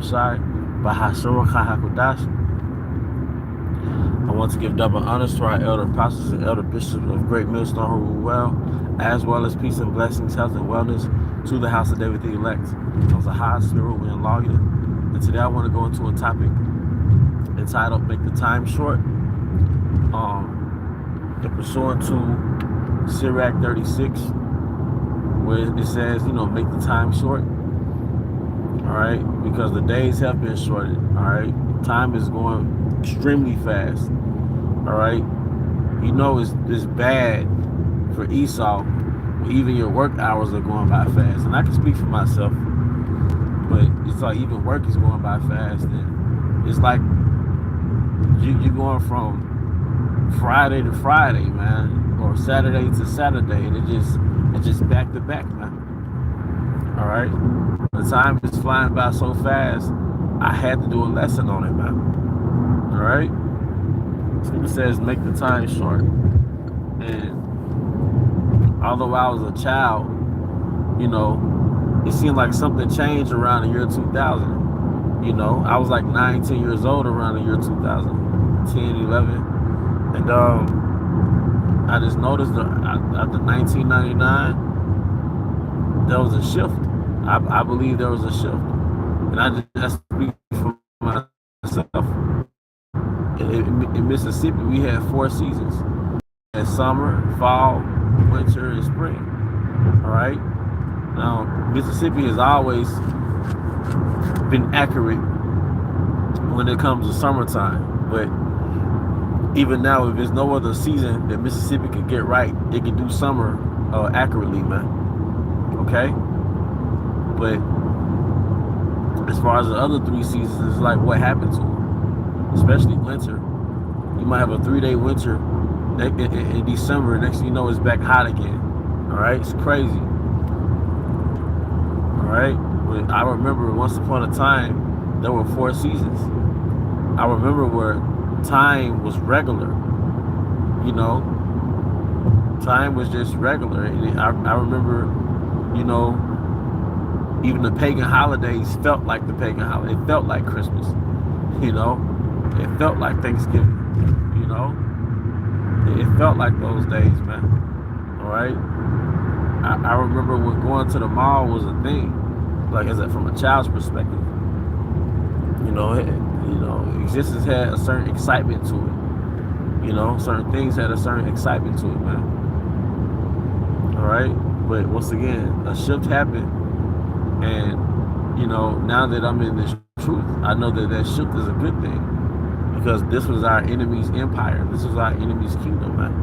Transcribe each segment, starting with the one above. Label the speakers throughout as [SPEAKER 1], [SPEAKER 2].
[SPEAKER 1] Shai, Bahashua Hakodash. I want to give double honors to our elder apostles and elder bishops of Great Millstone who rule well, as well as peace and blessings, health and wellness to the house of David the elect. I was a high spirit and lawyer. And today I want to go into a topic entitled Make the Time Short. In pursuant to Sirach 36, where it says, make the time short. All right, because the days have been shorted. All right, time is going extremely fast. All right, it's bad for Esau. Even your work hours are going by fast, and I can speak for myself. But it's like even work is going by fast, and it's like you're going from Friday to Friday, man, or Saturday to Saturday, and it's just back to back, man. All right, the time is flying by so fast. I had to do a lesson on it, man. All right, Scripture says make the time short, and although I was a child, it seemed like something changed around the year 2000. I was like 9, 10 years old around the year 2000, 10, 11. And I just noticed that after 1999, there was a shift. I believe there was a shift. And I just speak for myself. In Mississippi, we had 4 seasons. We had summer, fall, winter, and spring. All right? Now, Mississippi has always been accurate when it comes to summertime. But even now, if there's no other season that Mississippi could get right, it can do summer accurately, man. Okay? But as far as the other 3 seasons, it's like what happened to them, especially winter. You might have a 3-day winter in December. Next thing you know, it's back hot again. All right? It's crazy. All right? But I remember once upon a time, there were 4 seasons. I remember where time was regular, time was just regular. And I remember, even the pagan holidays felt like the pagan holiday. It felt like Christmas, it felt like Thanksgiving, it felt like those days, man. All right, I remember when going to the mall was a thing, like from a child's perspective. Existence had a certain excitement to it. Certain things had a certain excitement to it, man. All right, but once again, a shift happened, and now that I'm in this truth, I know that shift is a good thing, because this was our enemy's empire. This was our enemy's kingdom, man.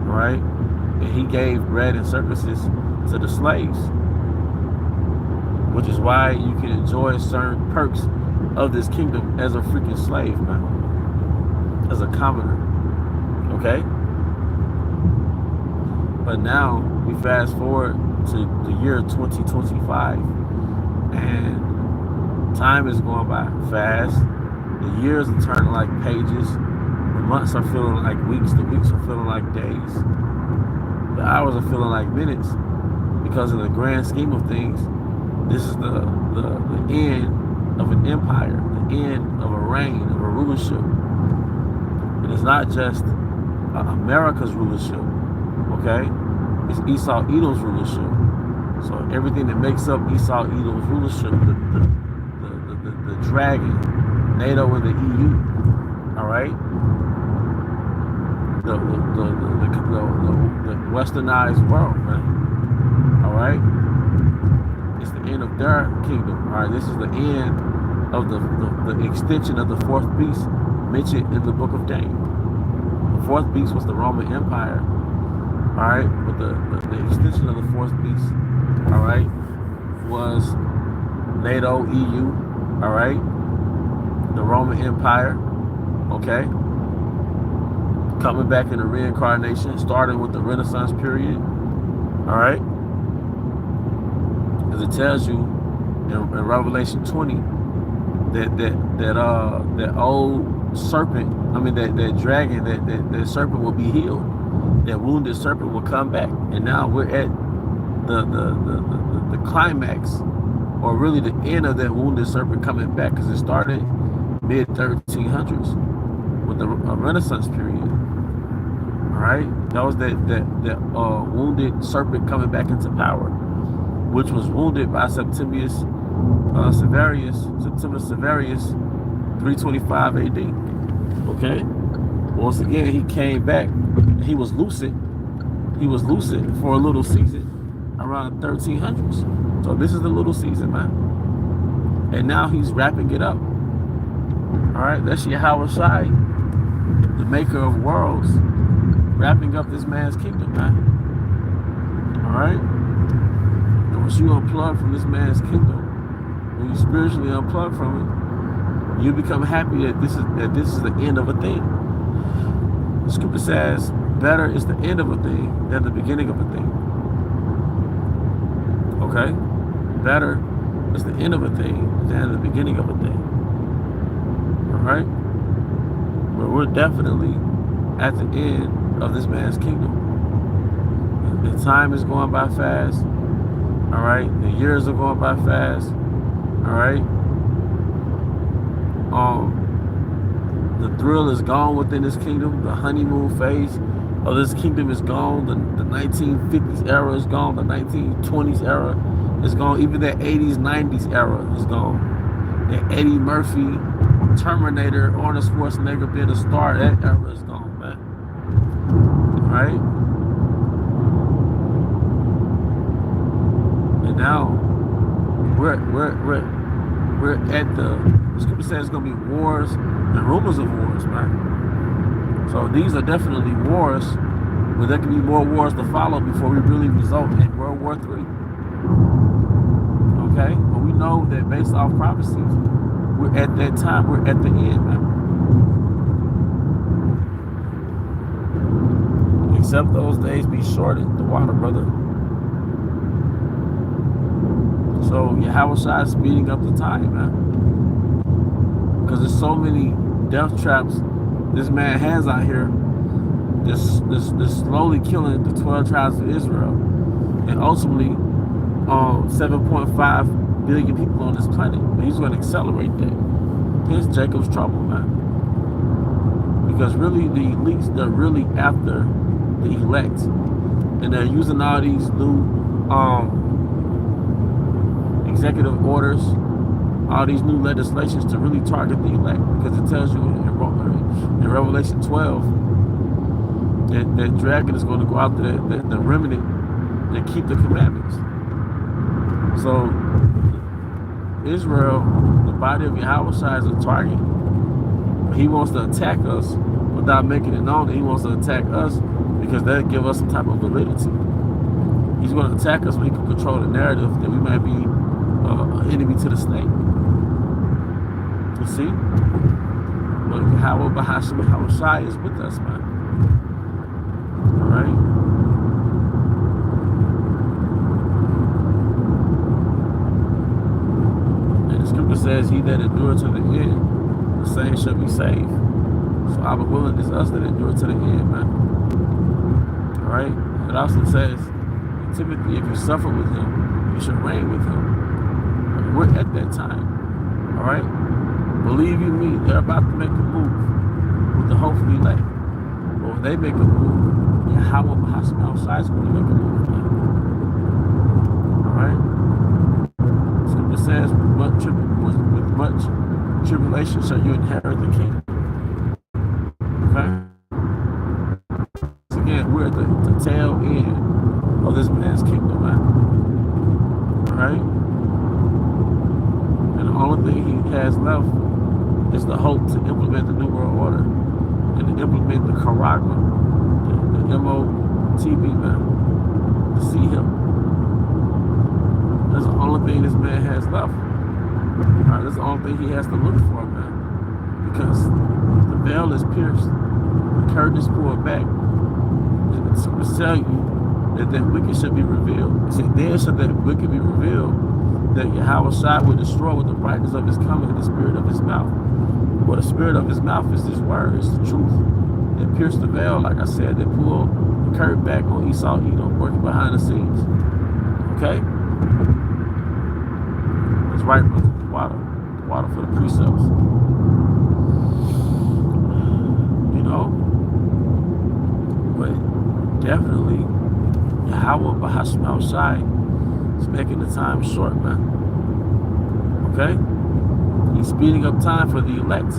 [SPEAKER 1] All right, and he gave bread and circuses to the slaves, which is why you can enjoy certain perks of this kingdom as a freaking slave, man, as a commoner. Okay, but now we fast forward to the year 2025, and time is going by fast. The years are turning like pages. The months are feeling like weeks. The weeks are feeling like days. The hours are feeling like minutes, because in the grand scheme of things, this is the end of an empire, the end of a reign, of a rulership. And it's not just America's rulership, okay? It's Esau Edom's rulership. So everything that makes up Esau Edom's rulership, the dragon, NATO and the EU, all right? The westernized world, man, all right? It's the end of their kingdom. All right, this is the end of the extension of the 4th beast mentioned in the book of Daniel. The 4th beast was the Roman Empire. All right, but the extension of the 4th beast, all right, was NATO, EU, all right, the Roman Empire, okay, coming back in the reincarnation, starting with the Renaissance period, all right. As it tells you in Revelation 20 that old serpent, that dragon, that serpent will be healed. That wounded serpent will come back. And now we're at the climax or really the end of that wounded serpent coming back, because it started mid 1300s with the Renaissance period. All right, that was that wounded serpent coming back into power, which was wounded by September Severus, 325 AD. Okay, once again he came back. He was lucid. He was lucid for a little season around 1300s. So this is the little season, man. And now he's wrapping it up. All right, that's Yahweh Shai, the maker of worlds, wrapping up this man's kingdom, man. All right. And once you unplug from this man's kingdom, when you spiritually unplug from it, you become happy that this is the end of a thing. The scripture says, better is the end of a thing than the beginning of a thing. Okay? Better is the end of a thing than the beginning of a thing. Alright? But we're definitely at the end of this man's kingdom. The time is going by fast. Alright? The years are going by fast. Alright? The thrill is gone within this kingdom. The honeymoon phase of this kingdom is gone. The 1950s era is gone. The 1920s era is gone. Even that 80s, 90s era is gone. That Eddie Murphy, Terminator, Arnold Schwarzenegger being a star, that era is gone, man. Right? And now we're at the scripture says it's gonna be wars and rumors of wars, man. So these are definitely wars, but there can be more wars to follow before we really result in World War III. Okay? But we know that based off prophecies, we're at that time, we're at the end, man. Except those days be shortened, the water, brother. So Yahweh Shai is speeding up the time, man. Because there's so many death traps this man has out here, this slowly killing the 12 tribes of Israel, and ultimately 7.5 billion people on this planet. But he's going to accelerate that. Here's Jacob's trouble, man. Because really the elites, they're really after the elect, and they're using all these new executive orders, all these new legislations to really target the elect, because it tells you in Revelation 12 that dragon is going to go after the remnant that keep the commandments. So Israel, the body of Yahweh Shai, is a target. He wants to attack us without making it known that he wants to attack us, because that'll give us some type of validity. He's going to attack us when he can control the narrative that we might be an enemy to the snake. You see? But Yahweh Bahashim Yahweh Shai is with us, man. Alright? And the scripture says, he that endure to the end, the same shall be saved. So our willing is us that endure to the end, man. Alright? It also says, Timothy, if you suffer with him, you should reign with him. We're at that time. Alright? Believe you me, they're about to make a move with the hopefully elect. But when they make a move, Yahweh Bahashim Yahweh Shai is going to make a move. Alright? Scripture says, with much tribulation shall you inherit the kingdom. Okay? So again, we're at the tail end of this man's kingdom, man. Alright? And the only thing he has left is the hope to implement the New World Order and to implement the Charagma, the MOTB, man, to see him. That's the only thing this man has left. Alright, that's the only thing he has to look for, man. Because the veil is pierced, the curtain is pulled back, and it's going to tell you that wicked should be revealed. It said, then shall that wicked be revealed, that Yahweh Shai will destroy with the brightness of his coming and the spirit of his mouth. Well, the spirit of his mouth is his word, it's the truth. It pierced the veil, like I said, that pulled the curtain back on Esau, Edom, working behind the scenes. Okay? That's right, brother. Water for the precepts. You know, but definitely, Yahweh Bahashim outside is making the time short, man. Okay, he's speeding up time for the elect.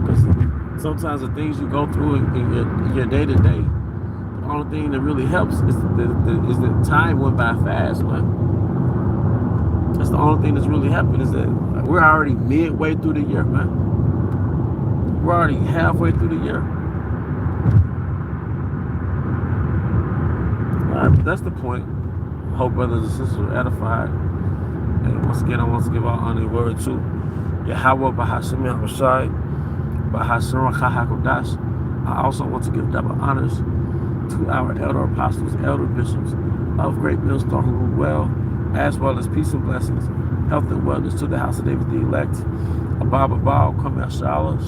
[SPEAKER 1] Because sometimes the things you go through in your day to day, the only thing that really helps is the time went by fast, man. That's the only thing that's really happened, is that we're already midway through the year, man. We're already halfway through the year. All right, but that's the point. Hope brothers and sisters are edified. And once again, I want to give our honor word to Yahweh Bahashim Yahushai, Bahashim Chahakodash. I also want to give double honors to our elder apostles, elder bishops of Great Millstone who rule well as peace and blessings, health and wellness to the house of David the elect. Abba Baal, Kameh Shalom.